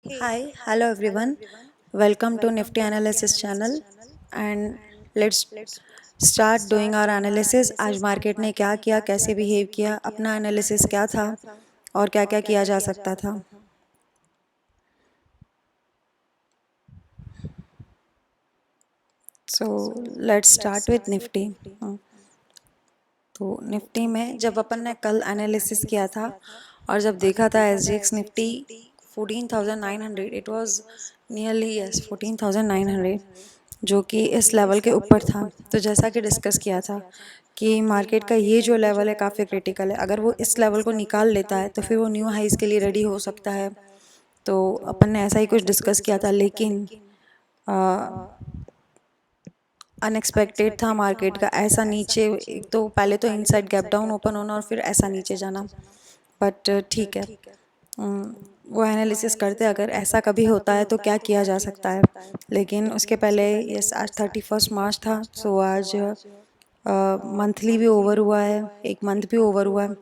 Hi, hello everyone. Welcome to Nifty Analysis channel and let's start doing our analysis. आज market ने क्या किया, कैसे बिहेव किया, अपना एनालिसिस क्या था और क्या क्या किया जा सकता था. So let's start with Nifty. तो निफ्टी में जब अपन ने कल एनालिसिस किया था और जब देखा था SGX Nifty 14,900, it was nearly yes 14,900, जो कि इस लेवल के ऊपर था. तो जैसा कि डिस्कस किया था कि मार्केट का ये जो लेवल है काफ़ी क्रिटिकल है. अगर वो इस लेवल को निकाल लेता है तो फिर वो न्यू हाइज के लिए रेडी हो सकता है. तो अपन ने ऐसा ही कुछ डिस्कस किया था, लेकिन अनएक्सपेक्टेड था मार्केट का ऐसा नीचे. एक तो पहले तो इनसाइड गैप डाउन ओपन होना और फिर ऐसा नीचे जाना. बट ठीक है, वो एनालिसिस करते अगर ऐसा कभी होता है तो क्या किया जा सकता है. लेकिन उसके पहले यस, आज 31 मार्च था. सो आज मंथली भी ओवर हुआ है, एक मंथ भी ओवर हुआ है.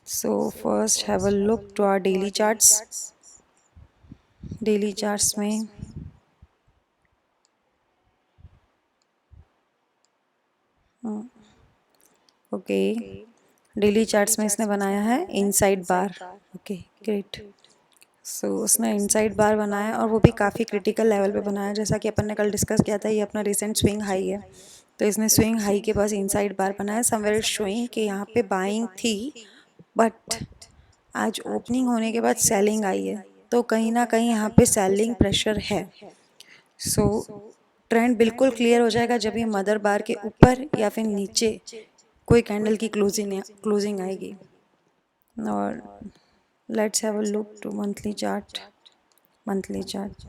So first have a look to our daily charts. Daily charts में ओके, डेली चार्ट्स में इसने बनाया है inside bar. Okay great. So उसने इनसाइड बार बनाया और वो भी काफ़ी क्रिटिकल लेवल पे बनाया. जैसा कि अपन ने कल डिस्कस किया था, ये अपना रिसेंट स्विंग हाई है. तो इसने स्विंग हाई के पास इनसाइड बार बनाया. समवेयर शोइंग कि यहाँ पे बाइंग थी, बट आज ओपनिंग होने के बाद सेलिंग आई है. तो कहीं ना कहीं यहाँ पे सेलिंग प्रेशर है. सो ट्रेंड बिल्कुल क्लियर हो जाएगा जब ये मदर बार के ऊपर या फिर नीचे कोई कैंडल की क्लोजिंग आएगी. और let's have a look to monthly chart. Monthly chart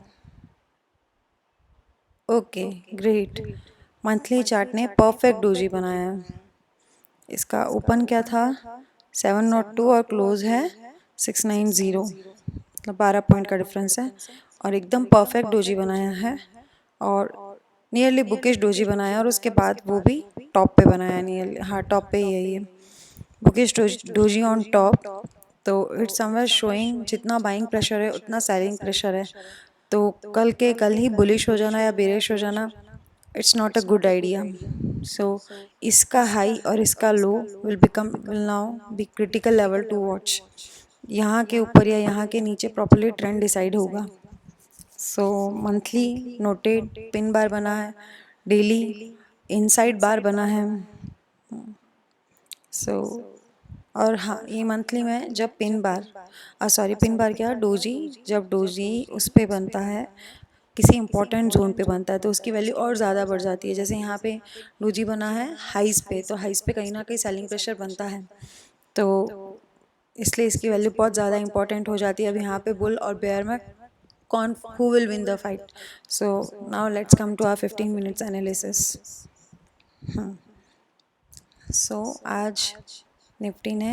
okay great. Monthly chart ने परफेक्ट डोजी बनाया है. इसका ओपन क्या था 702 और क्लोज है 690, मतलब 12 पॉइंट का डिफरेंस है. और एकदम परफेक्ट डोजी बनाया है और नियरली बुकिश डोजी बनाया. और उसके बाद वो भी टॉप पे बनाया. नियरली हाँ, टॉप पे ही है ये बुकिश डोजी ऑन टॉप. तो इट्स समवेयर शोइंग जितना बाइंग प्रेशर है उतना सेलिंग प्रेशर है. तो कल के कल ही बुलिश हो जाना या बेरिश हो जाना, it's not a good idea. So इसका हाई और इसका low will now be critical level to watch. यहाँ के ऊपर या यहाँ के नीचे प्रॉपरली ट्रेंड डिसाइड होगा. सो मंथली नोटेड पिन बार बना है, डेली इनसाइड बार बना है. सो और हाँ, ये मंथली में जब pin bar sorry pin bar क्या, डोजी, जब डोजी उस पे बनता है किसी इंपॉर्टेंट जोन पे बनता है तो उसकी वैल्यू और ज़्यादा बढ़ जाती है. जैसे यहाँ पे डोजी बना है हाइस पे, तो हाइस पे कहीं ना कहीं सेलिंग प्रेशर बनता है. तो इसलिए इसकी वैल्यू बहुत ज़्यादा इंपॉर्टेंट हो जाती है. अब यहाँ पे बुल और बेयर में कौन, who will win the fight. So now let's come to our 15 minutes analysis. So आज निफ्टी ने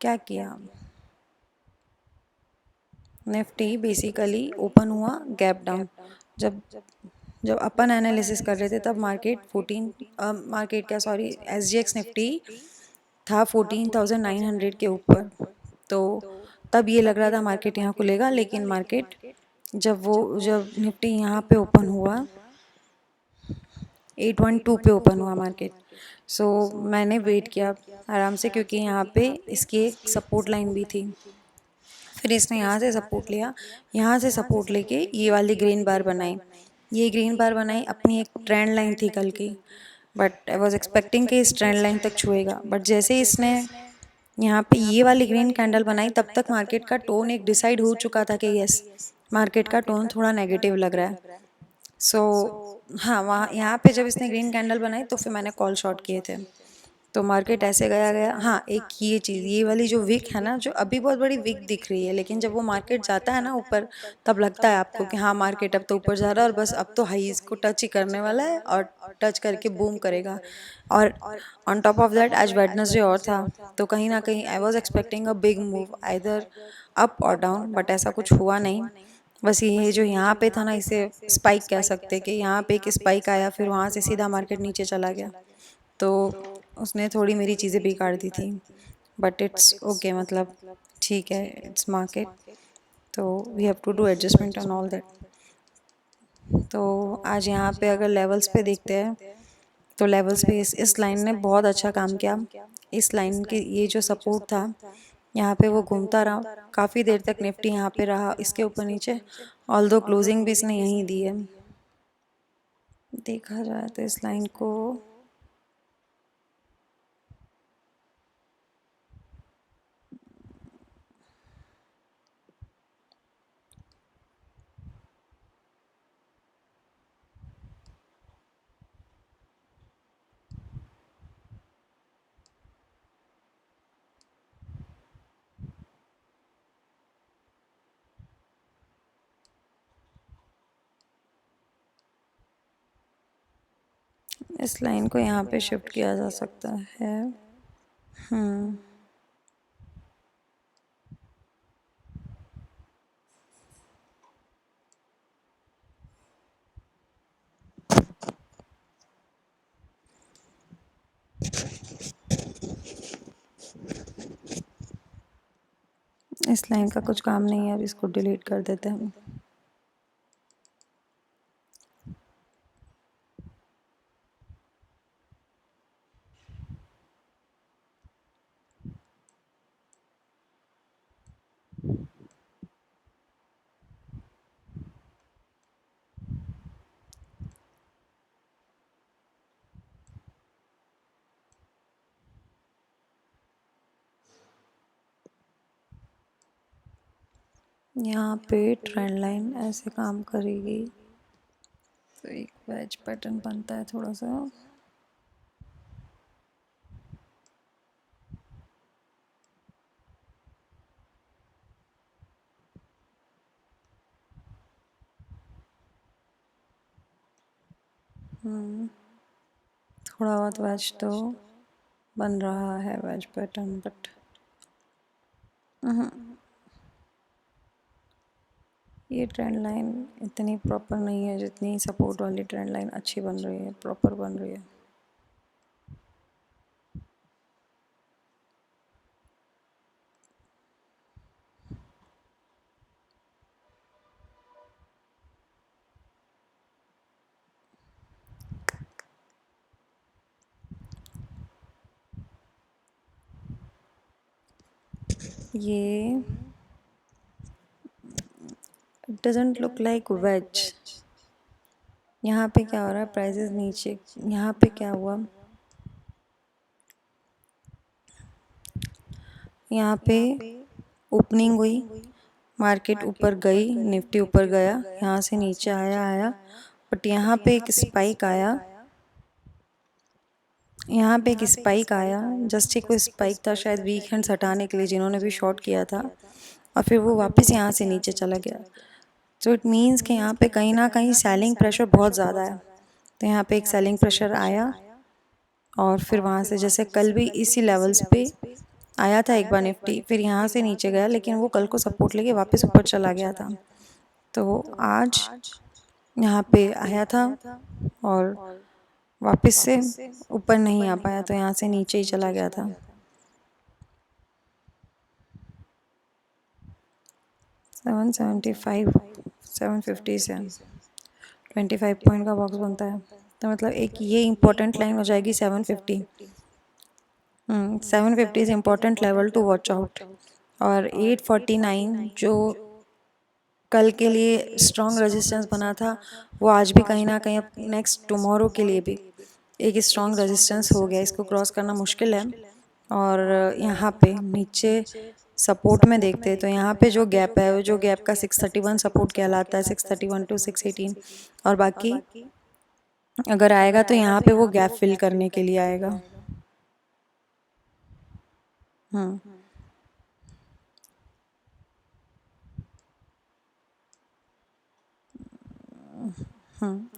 क्या किया. निफ्टी बेसिकली ओपन हुआ गैप डाउन. जब जब अपन एनालिसिस कर रहे थे तब मार्केट क्या सॉरी SGX निफ्टी था 14,900 के ऊपर. तो तब ये लग रहा था मार्केट यहाँ खुलेगा, लेकिन मार्केट जब निफ्टी यहाँ पे ओपन हुआ 812 पे ओपन हुआ मार्केट. सो मैंने वेट किया आराम से, क्योंकि यहाँ पे इसकी एक सपोर्ट लाइन भी थी. फिर इसने यहाँ से सपोर्ट लिया, यहाँ से सपोर्ट लेके ये वाली ग्रीन बार बनाई. ये ग्रीन बार बनाई अपनी एक ट्रेंड लाइन थी कल की. बट आई वॉज एक्सपेक्टिंग कि इस ट्रेंड लाइन तक छुएगा. बट जैसे ही इसने यहाँ पे ये वाली ग्रीन कैंडल बनाई तब तक मार्केट का टोन एक डिसाइड हो चुका था कि यस, मार्केट का टोन थोड़ा नेगेटिव लग रहा है. सो हाँ, वहाँ यहाँ पे जब इसने ग्रीन कैंडल बनाई तो फिर मैंने कॉल शॉर्ट किए थे. तो मार्केट ऐसे गया गया. हाँ, एक ये चीज़, ये वाली जो विक है ना, जो अभी बहुत बड़ी विक दिख रही है, लेकिन जब वो मार्केट जाता है ना ऊपर तब लगता है आपको कि हाँ मार्केट अब तो ऊपर जा रहा है और बस अब तो हाईज को टच ही करने वाला है और टच करके बूम करेगा. और ऑन टॉप ऑफ दैट आज वेडनेसडे और था, तो कहीं ना कहीं I was expecting a big move either up और डाउन, बट ऐसा कुछ हुआ नहीं. बस ये जो यहाँ पे था ना, इसे स्पाइक कह सकते कि यहाँ पे एक स्पाइक आया, फिर वहाँ से सीधा मार्केट नीचे चला गया. तो उसने थोड़ी मेरी चीज़ें बिगाड़ दी थी. बट इट्स ओके, मतलब ठीक है, इट्स मार्केट. तो we have to do adjustment on all that. तो आज यहाँ पे अगर लेवल्स पे देखते हैं तो लेवल्स पे इस लाइन ने बहुत अच्छा काम किया। इस लाइन के ये जो सपोर्ट था यहाँ पे वो घूमता रहा काफ़ी देर तक, निफ्टी यहाँ पे रहा इसके ऊपर नीचे, ऑल्दो क्लोजिंग भी इसने यहीं दी है। देखा जाए तो इस लाइन को इस लाइन को यहाँ पे शिफ्ट किया जा सकता है। इस लाइन का कुछ काम नहीं है, अब इसको डिलीट कर देते हैं हम। यहाँ पे ट्रेंड लाइन ऐसे काम करेगी तो एक वेज पैटर्न बनता है थोड़ा सा। थोड़ा बहुत वेज तो बन रहा है, वेज पैटर्न, बट ये ट्रेंड लाइन इतनी प्रॉपर नहीं है जितनी सपोर्ट वाली ट्रेंड लाइन अच्छी बन रही है, प्रॉपर बन रही है। ये डजंट लुक लाइक वेज। यहाँ पे क्या हो रहा है, प्राइसेस नीचे, यहाँ पे क्या हुआ, यहाँ पे ओपनिंग हुई, मार्केट ऊपर गई, निफ्टी ऊपर गया, यहाँ से नीचे आया आया, बट यहाँ पे एक स्पाइक आया, यहाँ पे एक स्पाइक आया, जस्ट एक वो स्पाइक था शायद वीक हैंड्स हटाने के लिए जिन्होंने भी शॉर्ट किया था, और फिर वो वापस यहाँ से नीचे चला गया। तो इट मीन्स कि यहाँ पे कहीं ना कहीं सेलिंग प्रेशर बहुत ज़्यादा है। तो यहाँ पे एक सेलिंग प्रेशर आया और फिर वहाँ से जैसे कल भी इसी लेवल्स पे आया था एक बार निफ्टी, फिर यहाँ से नीचे गया, लेकिन वो कल को सपोर्ट लेके वापस ऊपर चला गया था। तो आज यहाँ पे आया था और वापस से ऊपर नहीं आ पाया, तो यहाँ से नीचे ही चला गया था। सेवन 750 से 25 पॉइंट का बॉक्स बनता है, तो मतलब एक ये इम्पोर्टेंट लाइन हो जाएगी 750। 750 is important level to watch out. और 849 जो कल के लिए स्ट्रॉन्ग रेजिस्टेंस बना था, वो आज भी कहीं ना कहीं नेक्स्ट टुमारो के लिए भी एक स्ट्रॉन्ग रेजिस्टेंस हो गया, इसको क्रॉस करना मुश्किल है। और यहाँ पे नीचे सपोर्ट में देखते हैं तो यहाँ पे जो गैप है, वो जो गैप का 631 सपोर्ट कहलाता है, 631 टू 618, और बाकी अगर आएगा तो यहाँ पे वो गैप फिल करने के लिए आएगा।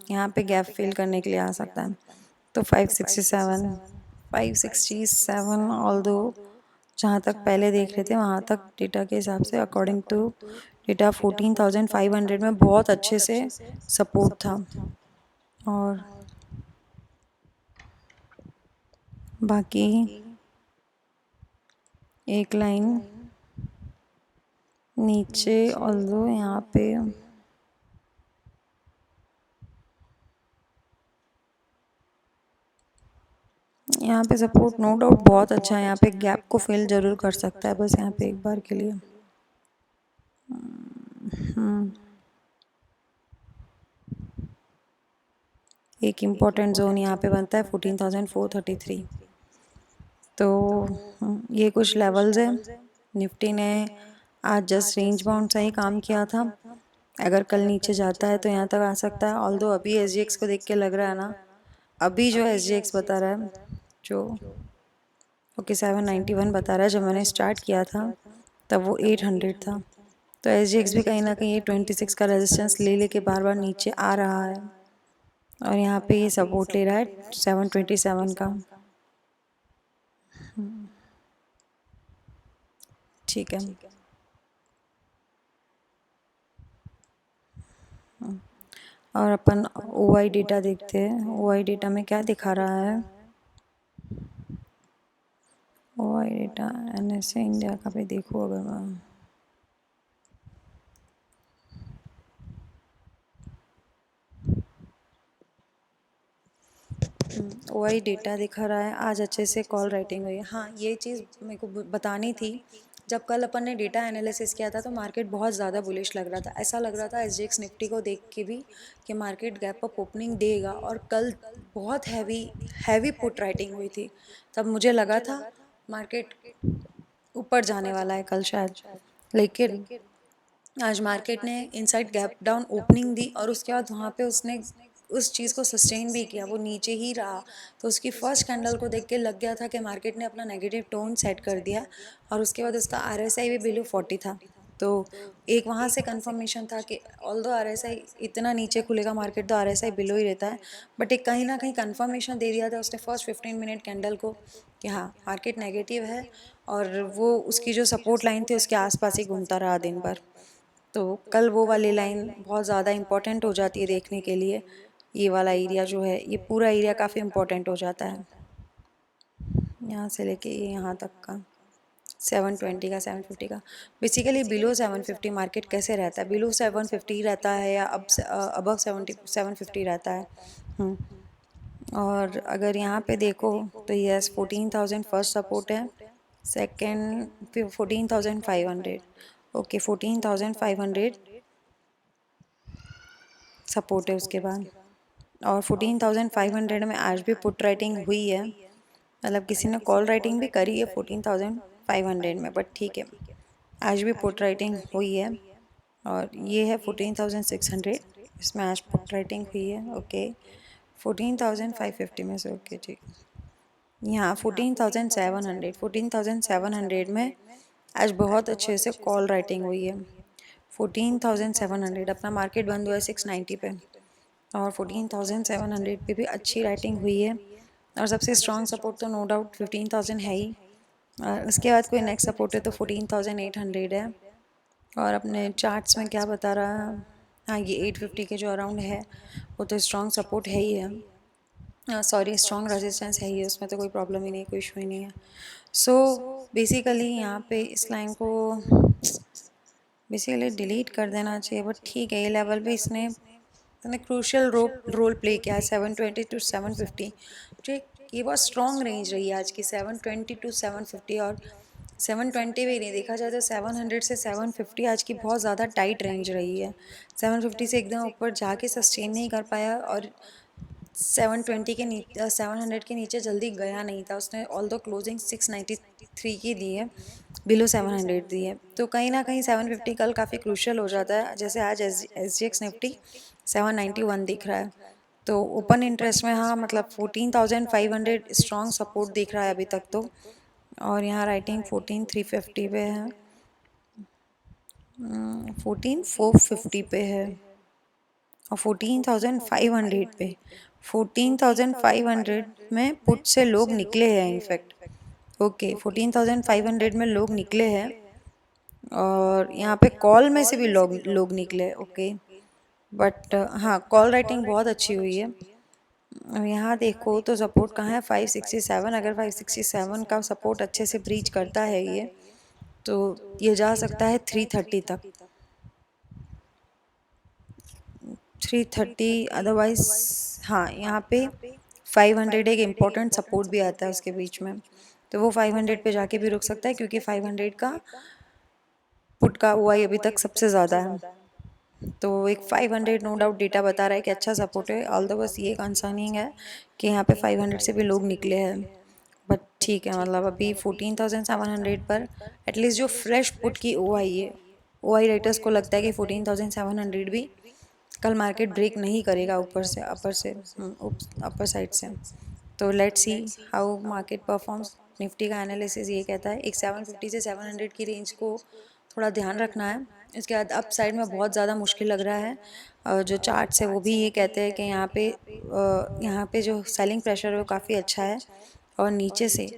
यहाँ पे गैप फिल करने के लिए आ सकता है। तो 567 ऑल दो जहाँ तक पहले देख रहे थे वहाँ तक डेटा के हिसाब से, अकॉर्डिंग टू डेटा 14,500 में बहुत अच्छे से सपोर्ट था। और बाकी एक लाइन नीचे ऑल्दो यहाँ पे सपोर्ट नो डाउट बहुत अच्छा है। यहाँ पे गैप को फिल जरूर कर सकता है, बस यहाँ पे एक बार के लिए। एक इम्पॉर्टेंट जोन यहाँ पे बनता है 14,433। तो ये कुछ लेवल्स है। निफ्टी ने आज जस्ट रेंज बाउंड सा ही काम किया था। अगर कल नीचे जाता है तो यहाँ तक आ सकता है। ऑल्दो अभी एसजीएक्स को देख के लग रहा है ना, अभी जो एसजीएक्स बता रहा है, जो ओके 791 बता रहा है, जब मैंने स्टार्ट किया था तब वो 800 था। तो एसजीएक्स भी कहीं ना कहीं ये 26 का रेजिस्टेंस ले लेके बार बार नीचे आ रहा है, और यहाँ पे ये सपोर्ट ले रहा है 727 का। ठीक है, और अपन ओआई डेटा देखते हैं। ओआई डेटा में क्या दिखा रहा है? ओआई डेटा एनएसए इंडिया का भी देखो। अगर मैं ओआई डेटा दिखा रहा है, आज अच्छे से कॉल राइटिंग हुई है। हाँ, ये चीज़ मेरे को बतानी थी। जब कल अपन ने डेटा एनालिसिस किया था तो मार्केट बहुत ज़्यादा बुलिश लग रहा था। ऐसा लग रहा था एसजीएक्स निफ्टी को देख के भी कि मार्केट गैप अप ओपनिंग देगा, और कल बहुत हैवी हैवी पुट राइटिंग हुई थी। तब मुझे लगा था मार्केट ऊपर जाने वाला है कल शायद, लेकिन आज मार्केट ने इनसाइड गैप डाउन ओपनिंग दी, और उसके बाद वहाँ पे उसने उस चीज़ को सस्टेन भी किया, वो नीचे ही रहा। तो उसकी फर्स्ट कैंडल को देख के लग गया था कि मार्केट ने अपना नेगेटिव टोन सेट कर दिया, और उसके बाद उसका आरएसआई भी बिलो 40 था। तो एक वहाँ से कंफर्मेशन था कि ऑल्दो आरएसआई इतना नीचे खुलेगा मार्केट तो आरएसआई बिलो ही रहता है, बट एक कहीं ना कहीं कंफर्मेशन दे दिया था उसने फर्स्ट 15 मिनट कैंडल को कि हाँ मार्केट नेगेटिव है, और वो उसकी जो सपोर्ट लाइन थी उसके आसपास ही घूमता रहा दिन भर। तो कल वो वाली लाइन बहुत ज़्यादा इम्पोर्टेंट हो जाती है देखने के लिए। ये वाला एरिया जो है, ये पूरा एरिया काफ़ी इम्पोर्टेंट हो जाता है, यहाँ से लेके ये यहाँ तक का 720 का 750 का। बेसिकली बिलो 750 मार्केट कैसे रहता है? बिलो 750 रहता है या अबव 750 रहता है। और अगर यहाँ पे देखो तो यस 14,000 फर्स्ट सपोर्ट है, सेकेंड 14,500। ओके 14,500 सपोर्ट है उसके बाद, और 14,500 में आज भी पुट राइटिंग हुई है, मतलब किसी ने कॉल राइटिंग भी करी है 14,500 में, बट ठीक है आज भी पुट राइटिंग हुई है। और ये है 14,600, इसमें आज पुट राइटिंग हुई है। ओके 14,550 में से, ओके ठीक। यहाँ 14,700 में आज बहुत अच्छे से कॉल राइटिंग हुई है। 14,700 अपना मार्केट बंद हुआ है 690 पे, और 14,700 पे भी अच्छी राइटिंग हुई है। और सबसे स्ट्रॉन्ग सपोर्ट तो नो डाउट 15,000 है ही, और उसके बाद कोई नेक्स्ट सपोर्ट है तो 14,800 है। और अपने चार्ट्स में क्या बता रहा है? हाँ, ये 850 के जो अराउंड है वो तो स्ट्रॉन्ग सपोर्ट है ही है, सॉरी स्ट्रॉन्ग रेजिस्टेंस है ही है, उसमें तो कोई प्रॉब्लम ही नहीं, कोई इशू ही नहीं है। सो बेसिकली यहाँ पे इस लाइन को बेसिकली डिलीट कर देना चाहिए, बट ठीक है ये लेवल पे इसने क्रूशियल रोल प्ले किया है 720 टू 750। ठीक, ये बहुत स्ट्रॉन्ग रेंज रही है आज की 720 टू 750, और 720 भी नहीं, देखा जाए तो 700 से 750 आज की बहुत ज़्यादा टाइट रेंज रही है। 750 से एकदम ऊपर जाके सस्टेन नहीं कर पाया, और 720 के नीचे 700 के नीचे जल्दी गया नहीं था उसने, ऑल दो क्लोजिंग 693 की दी है, बिलो 700 दी है। तो कहीं ना कहीं 750 कल काफ़ी क्रूशियल हो जाता है। जैसे आज एसजीएक्स निफ्टी 791 दिख रहा है, तो ओपन इंटरेस्ट में हाँ मतलब 14,500 स्ट्रॉन्ग सपोर्ट दिख रहा है अभी तक तो। और यहाँ राइटिंग 14,350 पे है, 14,450 पे है, और 14,500 पे 14,500 में पुट से लोग निकले हैं इनफैक्ट। ओके 14,500 में लोग निकले हैं, और यहाँ पे कॉल में से भी लोग निकले। ओके बट हाँ कॉल राइटिंग बहुत अच्छी हुई है। अब यहाँ देखो तो सपोर्ट कहाँ है 567। अगर 567 का सपोर्ट अच्छे से ब्रीच करता है ये, तो ये जा सकता है 330 तक, 330 अदरवाइज। हाँ, यहाँ पे 500 एक इम्पॉर्टेंट सपोर्ट भी आता है उसके बीच में, तो वो 500 पे जाके भी रुक सकता है, क्योंकि 500 का पुट का ओआई अभी तक सबसे ज़्यादा है। तो एक 500 नो डाउट डेटा बता रहा है कि अच्छा सपोर्ट है, ऑल द बस ये कंसर्निंग है कि यहाँ पे 500 से भी लोग निकले हैं। बट ठीक है, मतलब अभी 14,700 पर एटलीस्ट जो फ्रेश पुट की ओआई है, ओआई राइटर्स को लगता है कि 14,700 भी कल मार्केट ब्रेक नहीं करेगा ऊपर से, अपर साइड से। तो let's see how market performs. Nifty का एनालिसिस ये कहता है एक 750 से 700 की रेंज को थोड़ा ध्यान रखना है। इसके बाद अप साइड में बहुत ज़्यादा मुश्किल लग रहा है। जो चार्ट्स है वो भी ये कहते हैं कि यहाँ पे जो सेलिंग प्रेशर है वो काफ़ी अच्छा है, और नीचे से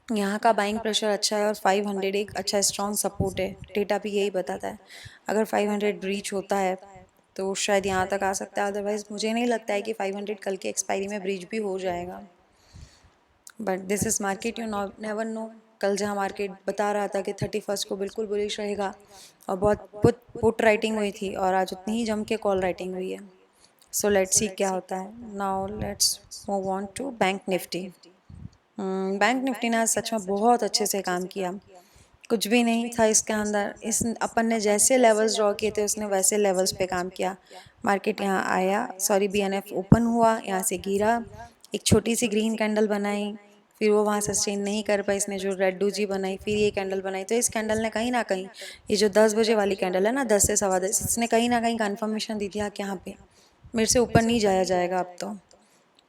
यहाँ का बाइंग प्रेशर अच्छा है, और 500 एक अच्छा स्ट्रॉन्ग सपोर्ट है। डेटा भी यही बताता है। अगर 500 ब्रीच होता है तो शायद यहाँ तक आ सकता है, अदरवाइज मुझे नहीं लगता है कि 500 कल के एक्सपायरी में ब्रीच भी हो जाएगा। But this is market, you never know. कल जहाँ मार्केट बता रहा था कि 31 को बिल्कुल बुलिश रहेगा, और बहुत पुट राइटिंग हुई थी, और आज उतनी ही जम के कॉल राइटिंग हुई है। सो लेट्स सी क्या होता है। Now let's move on to Bank Nifty. Bank Nifty ने आज सच में बहुत अच्छे से काम किया। कुछ भी नहीं था इसके अंदर, इस अपन ने जैसे लेवल्स ड्रॉ किए थे उसने वैसे लेवल्स पे काम किया। मार्केट यहाँ आया, सॉरी बीएनएफ ओपन हुआ, यहाँ से गिरा, एक छोटी सी ग्रीन कैंडल बनाई, फिर वो वहाँ सस्टेन नहीं कर पाई, इसने जो रेड डूजी बनाई, फिर ये कैंडल बनाई। तो इस कैंडल ने कहीं ना कहीं, ये जो 10 बजे वाली कैंडल है ना, 10 से 10:15, इसने कहीं ना कहीं कन्फर्मेशन दी थी कि यहाँ पे मेरे से ऊपर नहीं जाया जाएगा अब तो।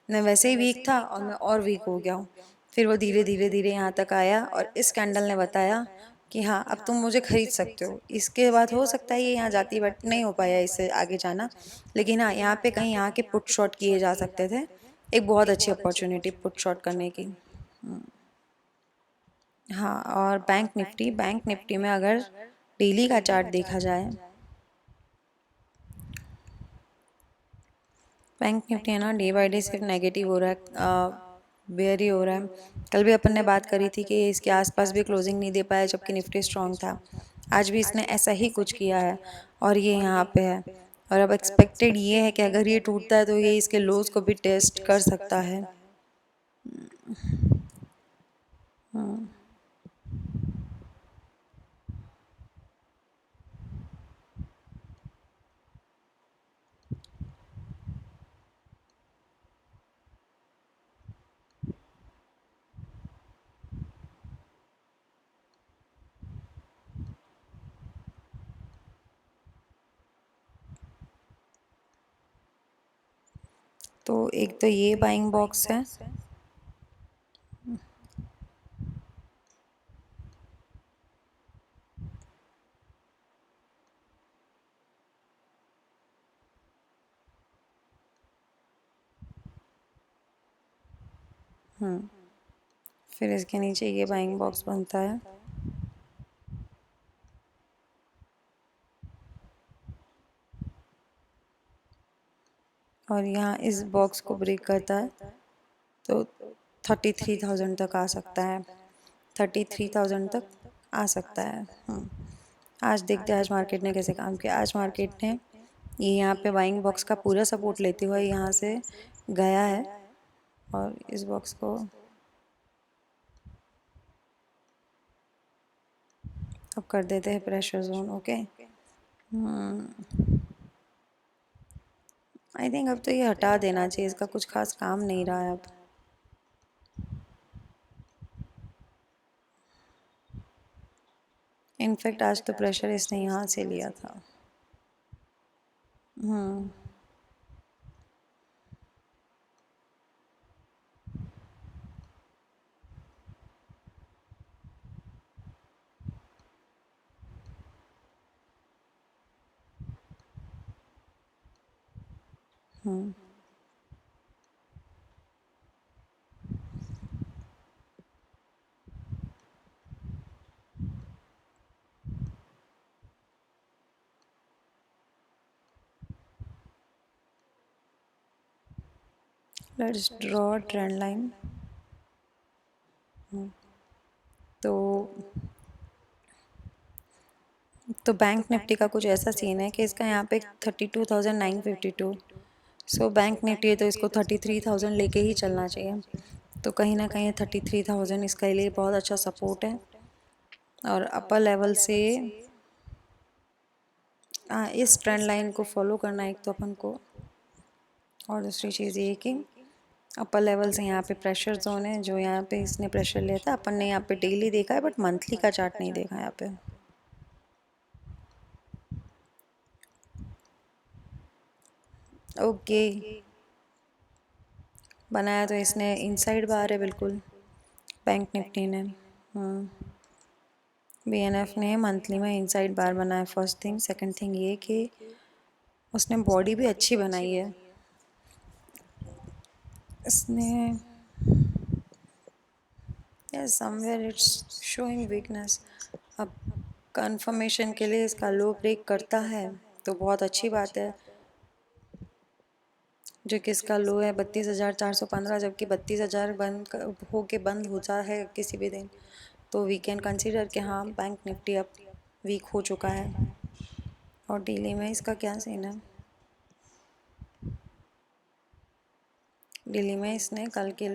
मैं वैसे ही वीक था और मैं और वीक हो गया हूँ। फिर वो धीरे धीरे धीरे यहाँ तक आया, और इस कैंडल ने बताया कि हाँ अब तुम मुझे खरीद सकते हो। इसके बाद हो सकता है ये यहाँ जाती, बट नहीं हो पाया इससे आगे जाना। लेकिन हाँ, यहाँ पे कहीं यहाँ के पुट शॉट किए जा सकते थे। एक बहुत अच्छी अपॉर्चुनिटी पुट शॉट करने की। हाँ, और बैंक निफ्टी में अगर डेली का चार्ट देखा जाए, बैंक निफ्टी है ना, डे बाई डे सिर्फ नेगेटिव हो रहा है, बेयर ही हो रहा है। कल भी अपन ने बात करी थी कि इसके आसपास भी क्लोजिंग नहीं दे पाया, जबकि निफ्टी स्ट्रांग था। आज भी इसने ऐसा ही कुछ किया है, और ये यहाँ पे है। और अब एक्सपेक्टेड ये है कि अगर ये टूटता है तो ये इसके लोज को भी टेस्ट कर सकता है। तो एक तो ये बाइंग बॉक्स है, फिर इसके नीचे ये बाइंग बॉक्स बनता है, और यहाँ इस बॉक्स को ब्रेक करता है तो 33,000 तक आ सकता है, 33,000 तक आ सकता है। आज देखते हैं आज मार्केट ने कैसे काम किया। आज मार्केट ने ये यहाँ पे बाइंग बॉक्स का पूरा सपोर्ट लेते हुए यहाँ से गया है, और इस बॉक्स को अब कर देते हैं pressure zone. Okay, I think अब तो ये हटा देना चाहिए, इसका कुछ खास काम नहीं रहा है अब। इनफैक्ट आज तो प्रेशर इसने यहाँ से लिया था। Hmm hmm let's draw trend line. तो तो बैंक निफ्टी का कुछ ऐसा सीन है कि इसका यहाँ पे 32,952, सो बैंक निफ्टी है तो इसको 33,000 लेके ही चलना चाहिए। तो कहीं ना कहीं 33,000 इसके लिए बहुत अच्छा सपोर्ट है। और अपर लेवल से इस ट्रेंड लाइन को फॉलो करना एक तो अपन को, और दूसरी चीज़ ये कि अपर लेवल से यहाँ पे प्रेशर जोन है, जो यहाँ पे इसने प्रेशर लिया था अपन ने यहाँ पे डेली देखा है, बट मंथली का चार्ट नहीं देखा यहाँ पे। ओके, बनाया तो इसने इनसाइड बार है बिल्कुल बैंक निफ्टी ने। बीएनएफ ने मंथली में इनसाइड बार बनाया, फर्स्ट थिंग। सेकंड थिंग ये कि उसने बॉडी भी अच्छी बनाई है इसने। Somewhere it's showing weakness. अब कंफर्मेशन के लिए इसका लो ब्रेक करता है तो बहुत अच्छी बात है, जो कि इसका लो है 32,415, जबकि 32,000 बंद हो के बंद होता है किसी भी दिन, तो वी कैन कंसीडर कि हाँ बैंक निफ्टी अब वीक हो चुका है। और डेली में इसका क्या सीन है? डेली में इसने कल के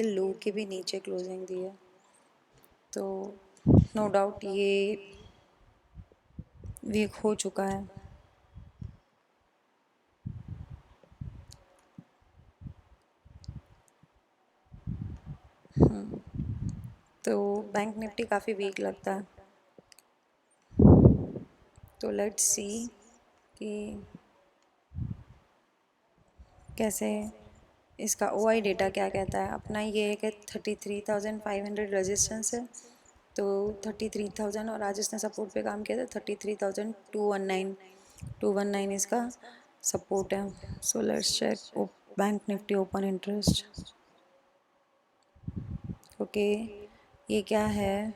लो के भी नीचे क्लोजिंग दी है, तो नो डाउट ये वीक हो चुका है। तो बैंक निफ्टी काफ़ी वीक लगता है। तो लेट्स सी कि कैसे इसका ओआई डेटा क्या कहता है। अपना ये है कि 33,500 रेजिस्टेंस है, तो 33,000, और आज इसने सपोर्ट पे काम किया था 33,219, 219 इसका सपोर्ट है। So let's cheque bank Nifty open interest. Okay, ये क्या है?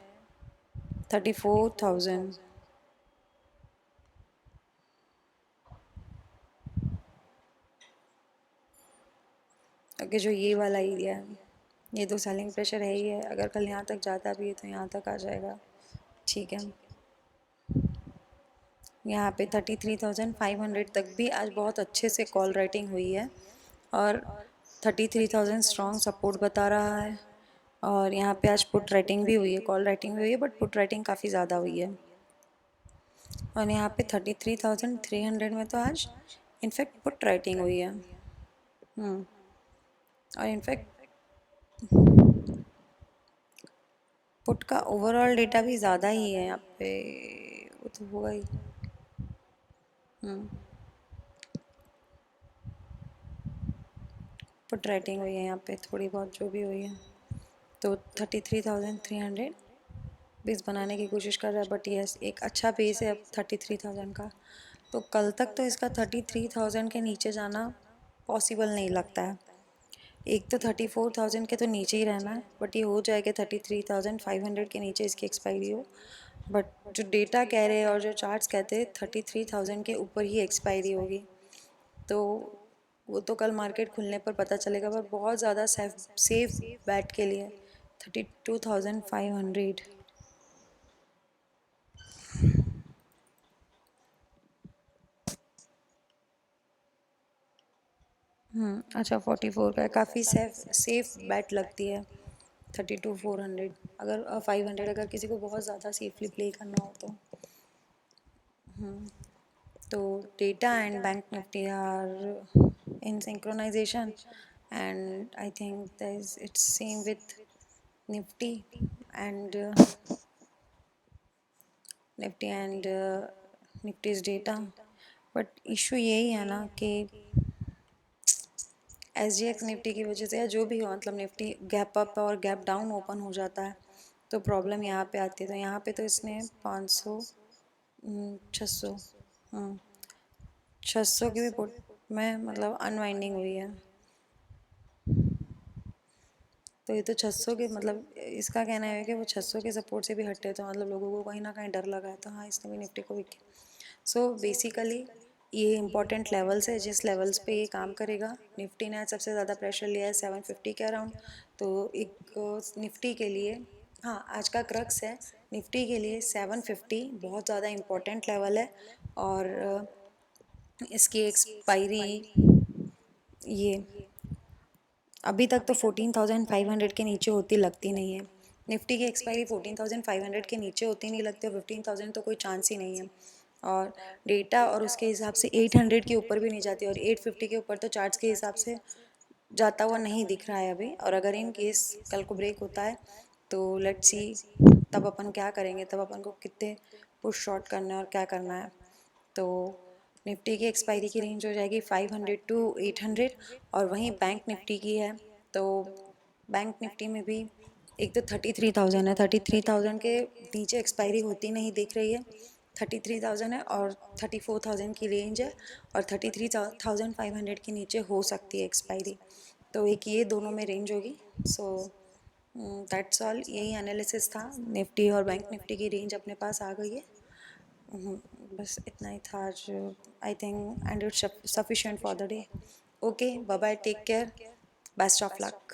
34,000। ओके, जो ये वाला एरिया है ये तो सेलिंग प्रेशर है ही है, अगर कल यहाँ तक जाता भी है तो यहाँ तक आ जाएगा। ठीक है, यहाँ पे 33,500 तक भी आज बहुत अच्छे से कॉल राइटिंग हुई है, और 33,000 स्ट्रॉन्ग सपोर्ट बता रहा है। और यहाँ पे आज पुट राइटिंग भी हुई है, कॉल राइटिंग भी हुई है, बट पुट राइटिंग काफ़ी ज़्यादा हुई है। और यहाँ पे 33,300 में तो आज इनफैक्ट पुट राइटिंग हुई है। और इनफैक्ट पुट का ओवरऑल डेटा भी ज़्यादा ही है यहाँ पे, वो तो होगा ही। पुट राइटिंग हुई है यहाँ पे थोड़ी बहुत जो भी हुई है, तो 33,300 बेस बनाने की कोशिश कर रहा है। बट यस, एक अच्छा बेस है अब 33,000 का, तो कल तक तो इसका 33,000 के नीचे जाना पॉसिबल नहीं लगता है। एक तो 34,000 के तो नीचे ही रहना है, बट ये हो जाएगा 33,500 के नीचे इसकी एक्सपायरी हो। बट जो डेटा कह रहे हैं और जो चार्ट्स कहते हैं 33,000 के ऊपर ही एक्सपायरी होगी, तो वो तो कल मार्केट खुलने पर पता चलेगा। पर बहुत ज़्यादा सेफ बैट के लिए 32,500। अच्छा 44 का काफ़ी सेफ बैट लगती है 32,400, अगर 500, अगर किसी को बहुत ज़्यादा सेफली प्ले करना हो तो। तो data and Bank Nifty are in synchronization, and I think it's same with nifty and nifty's data। But issue यही है ना कि SGX निफ्टी की वजह से या जो भी हो, मतलब निफ्टी गैप अप और गैप डाउन ओपन हो जाता है तो प्रॉब्लम यहाँ पे आती है। तो यहाँ पे तो इसने 500 600 600 की भी पुट में मतलब अनवाइंडिंग हुई है। तो ये तो 600 के मतलब इसका कहना है कि वो 600 के सपोर्ट से भी हटे, तो मतलब लोगों को कहीं ना कहीं डर लगा है, तो हाँ इसने भी निफ्टी को वीक। सो बेसिकली ये इंपॉर्टेंट लेवल्स है जिस लेवल्स पे ये काम करेगा। निफ्टी ने आज सबसे ज़्यादा प्रेशर लिया है 750 के अराउंड, तो एक निफ्टी के लिए हाँ, आज का क्रक्स है निफ्टी के लिए 750 बहुत ज़्यादा इम्पोर्टेंट लेवल है। और इसकी एक्सपायरी ये अभी तक तो 14,500 के नीचे होती लगती नहीं है। निफ्टी की एक्सपायरी 14,500 के नीचे होती नहीं लगती, और 15,000 तो कोई चांस ही नहीं है। और डेटा और उसके हिसाब से 800 के ऊपर भी नहीं जाती, और 850 के ऊपर तो चार्ट्स के हिसाब से जाता हुआ नहीं दिख रहा है अभी। और अगर इन केस कल को ब्रेक होता है तो लेट्स सी, तब अपन क्या करेंगे, तब अपन को कितने पुश शॉट करना है और क्या करना है। तो निफ्टी की एक्सपायरी की रेंज हो जाएगी 500 टू 800। और वहीं बैंक निफ्टी की है, तो बैंक निफ्टी में भी एक तो 33,000 है, 33,000 के नीचे एक्सपायरी होती नहीं दिख रही है। 33,000 है और 34,000 की रेंज है, और 33,500 के नीचे हो सकती है एक्सपायरी। तो एक ये दोनों में रेंज होगी। सो दैट्स ऑल, यही एनालिसिस था। निफ्टी और बैंक निफ्टी की रेंज अपने पास आ गई है। बस इतना ही था आज। I think and it's sufficient for the day. Okay, bye bye, take care, best of luck.